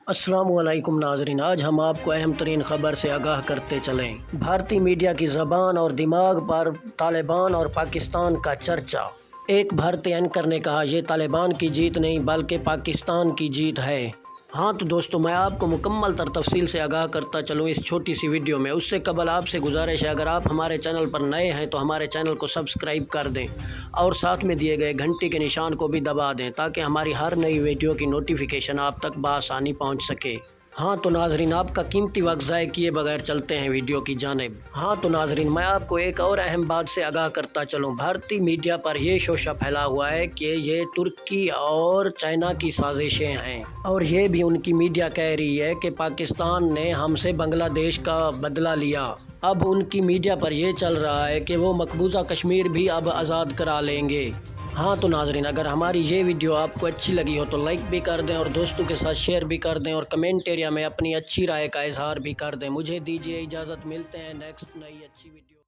السلام علیکم ناظرین، آج ہم آپ کو اہم ترین خبر سے آگاہ کرتے چلیں۔ بھارتی میڈیا کی زبان اور دماغ پر طالبان اور پاکستان کا چرچا۔ ایک بھارتی اینکر نے کہا، یہ طالبان کی جیت نہیں بلکہ پاکستان کی جیت ہے۔ ہاں تو دوستو، میں آپ کو مکمل تفصیل سے آگاہ کرتا چلوں اس چھوٹی سی ویڈیو میں۔ اس سے قبل آپ سے گزارش ہے، اگر آپ ہمارے چینل پر نئے ہیں تو ہمارے چینل کو سبسکرائب کر دیں اور ساتھ میں دیے گئے گھنٹی کے نشان کو بھی دبا دیں تاکہ ہماری ہر نئی ویڈیو کی نوٹیفیکیشن آپ تک بآسانی پہنچ سکے۔ ہاں تو ناظرین، آپ کا قیمتی وقت ضائع کیے بغیر چلتے ہیں ویڈیو کی جانب۔ ہاں تو ناظرین، میں آپ کو ایک اور اہم بات سے آگاہ کرتا چلوں۔ بھارتی میڈیا پر یہ شوشہ پھیلا ہوا ہے کہ یہ ترکی اور چائنا کی سازشیں ہیں، اور یہ بھی ان کی میڈیا کہہ رہی ہے کہ پاکستان نے ہم سے بنگلہ دیش کا بدلہ لیا۔ اب ان کی میڈیا پر یہ چل رہا ہے کہ وہ مقبوضہ کشمیر بھی اب آزاد کرا لیں گے۔ ہاں تو ناظرین، اگر ہماری یہ ویڈیو آپ کو اچھی لگی ہو تو لائک بھی کر دیں اور دوستوں کے ساتھ شیئر بھی کر دیں اور کمنٹ ایریا میں اپنی اچھی رائے کا اظہار بھی کر دیں۔ مجھے دیجیے اجازت، ملتے ہیں نیکسٹ نئی اچھی ویڈیو۔